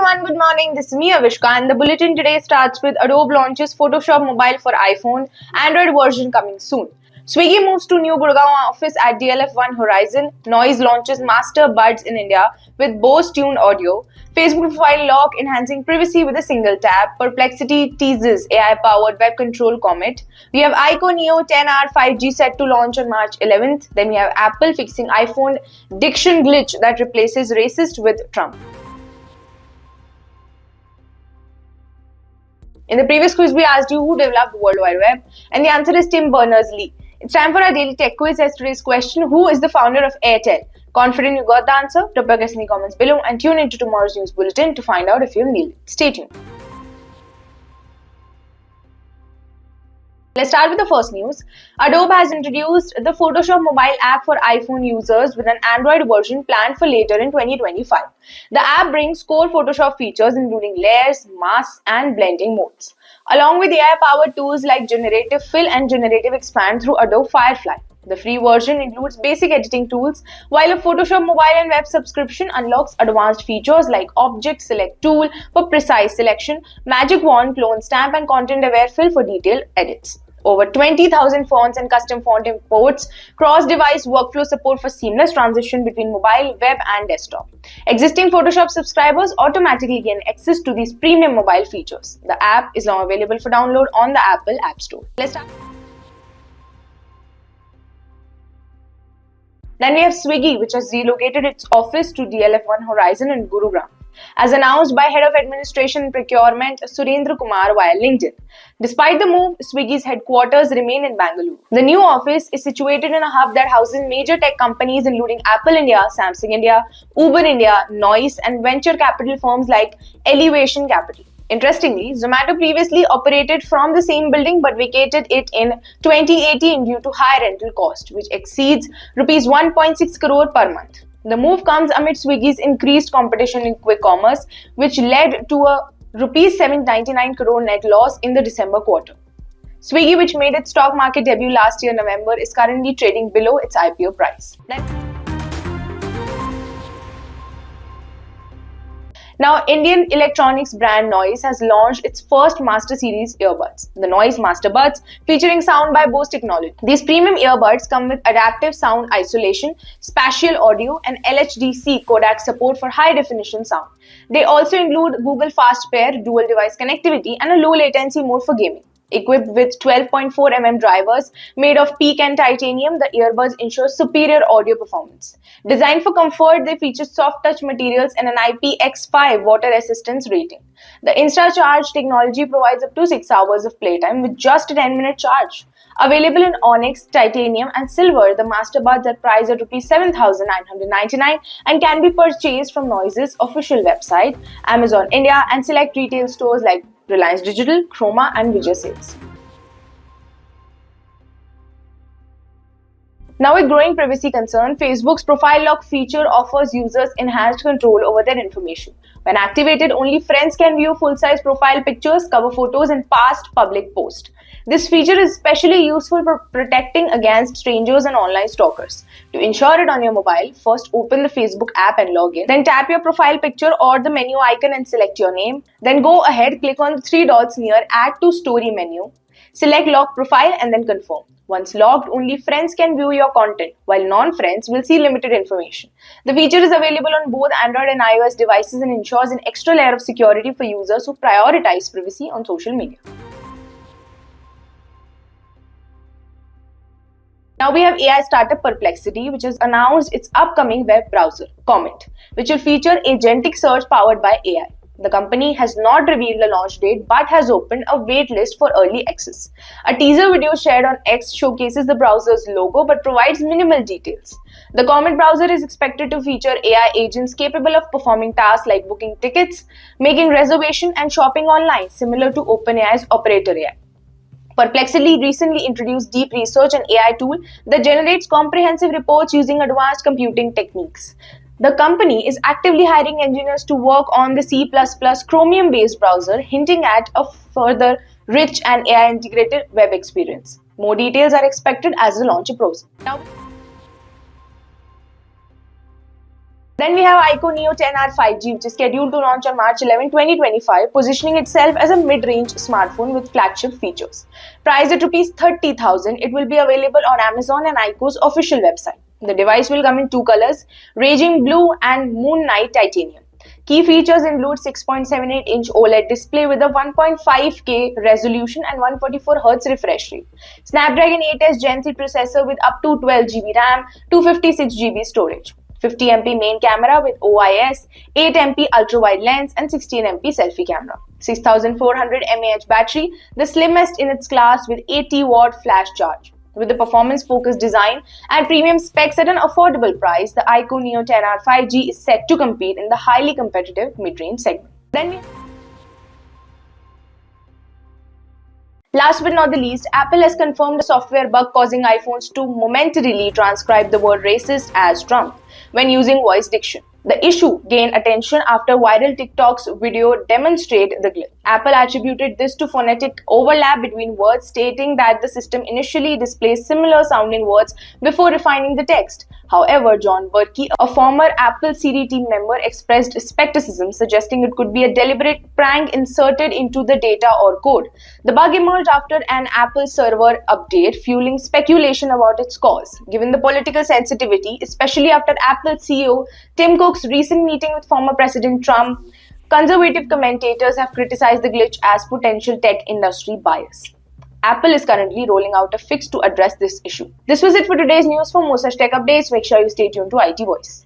everyone, good morning. This is me Avishka and the bulletin today starts with Adobe launches Photoshop Mobile for iPhone, Android version coming soon. Swiggy moves to new Gurgaon office at DLF 1 Horizon. Noise launches Master Buds in India with Bose-Tuned audio. Facebook profile lock enhancing privacy with a single tap. Perplexity teases AI-powered web control Comet. We have iQOO Neo 10R 5G set to launch on March 11th. Then we have Apple fixing iPhone Diction glitch that replaces racist with Trump. In the previous quiz, we asked you who developed the World Wide Web, and the answer is Tim Berners-Lee. It's time for our daily tech quiz. As today's question: who is the founder of Airtel? Confident you got the answer? Drop your guess in the comments below and tune into tomorrow's news bulletin to find out if you've nailed it. Stay tuned. Let's start with the first news. Adobe has introduced the Photoshop mobile app for iPhone users with an Android version planned for later in 2025. The app brings core Photoshop features including layers, masks, and blending modes, along with AI-powered tools like Generative Fill and Generative Expand through Adobe Firefly. The free version includes basic editing tools, while a Photoshop mobile and web subscription unlocks advanced features like Object Select Tool for precise selection, Magic Wand, Clone Stamp, and Content-Aware Fill for detailed edits. Over 20,000 fonts and custom font imports, cross-device workflow support for seamless transition between mobile, web, and desktop. Existing Photoshop subscribers automatically gain access to these premium mobile features. The app is now available for download on the Apple App Store. Then we have Swiggy, which has relocated its office to DLF 1 Horizon in Gurgaon, as announced by Head of Administration and Procurement Surendra Kumar via LinkedIn. Despite the move, Swiggy's headquarters remain in Bangalore. The new office is situated in a hub that houses major tech companies including Apple India, Samsung India, Uber India, Noise, and venture capital firms like Elevation Capital. Interestingly, Zomato previously operated from the same building but vacated it in 2018 due to high rental cost, which exceeds Rs 1.6 crore per month. The move comes amid Swiggy's increased competition in quick commerce, which led to a Rs 799 crore net loss in the December quarter. Swiggy, which made its stock market debut last year November, is currently trading below its IPO price. Now, Indian electronics brand Noise has launched its first Master Series earbuds, the Noise Master Buds, featuring sound by Bose technology. These premium earbuds come with adaptive sound isolation, spatial audio, and LHDC codec support for high-definition sound. They also include Google Fast Pair, dual device connectivity, and a low latency mode for gaming. Equipped with 12.4 mm drivers made of PEEK and titanium, the earbuds ensure superior audio performance. Designed for comfort, they feature soft touch materials and an IPX5 water resistance rating. The Insta-Charge technology provides up to 6 hours of playtime with just a 10-minute charge. Available in onyx, titanium, and silver, the Master Buds are priced at Rs 7,999 and can be purchased from Noise's official website, Amazon India, and select retail stores like Reliance Digital, Chroma, and Vijay Sales. Now, with growing privacy concern, Facebook's profile lock feature offers users enhanced control over their information. When activated, only friends can view full-size profile pictures, cover photos, and past public posts. This feature is especially useful for protecting against strangers and online stalkers. To ensure it on your mobile, first open the Facebook app and log in. Then tap your profile picture or the menu icon and select your name. Then go ahead, click on the 3 dots near Add to Story menu. Select Lock Profile and then confirm. Once logged, only friends can view your content, while non-friends will see limited information. The feature is available on both Android and iOS devices and ensures an extra layer of security for users who prioritize privacy on social media. Now we have AI startup Perplexity, which has announced its upcoming web browser, Comet, which will feature agentic search powered by AI. The company has not revealed a launch date but has opened a wait list for early access. A teaser video shared on X showcases the browser's logo but provides minimal details. The Comet browser is expected to feature AI agents capable of performing tasks like booking tickets, making reservations, and shopping online, similar to OpenAI's Operator AI. Perplexity recently introduced deep research and AI tool that generates comprehensive reports using advanced computing techniques. The company is actively hiring engineers to work on the C++ Chromium-based browser, hinting at a further rich and AI-integrated web experience. More details are expected as the launch approaches. Then we have iQOO Neo 10R 5G, which is scheduled to launch on March 11, 2025, positioning itself as a mid-range smartphone with flagship features. Priced at Rs 30,000, it will be available on Amazon and iQOO's official website. The device will come in two colors, Raging Blue and Moon Night Titanium. Key features include 6.78-inch OLED display with a 1.5K resolution and 144Hz refresh rate. Snapdragon 8S Gen 3 processor with up to 12GB RAM, 256GB storage. 50MP main camera with OIS, 8MP ultra-wide lens and 16MP selfie camera. 6400 mAh battery, the slimmest in its class with 80-watt flash charge. With the performance-focused design and premium specs at an affordable price, the iQOO Neo 10R 5G is set to compete in the highly competitive mid-range segment. Last but not the least, Apple has confirmed a software bug causing iPhones to momentarily transcribe the word racist as Trump when using voice diction. The issue gained attention after viral TikTok's video demonstrated the glitch. Apple attributed this to phonetic overlap between words, stating that the system initially displays similar sounding words before refining the text. However, John Berkey, a former Apple Siri team member, expressed skepticism, suggesting it could be a deliberate prank inserted into the data or code. The bug emerged after an Apple server update, fueling speculation about its cause. Given the political sensitivity, especially after Apple CEO Tim Cook's recent meeting with former President Trump, conservative commentators have criticized the glitch as potential tech industry bias. Apple is currently rolling out a fix to address this issue. This was it for today's news. For more such tech updates, make sure you stay tuned to IT Voice.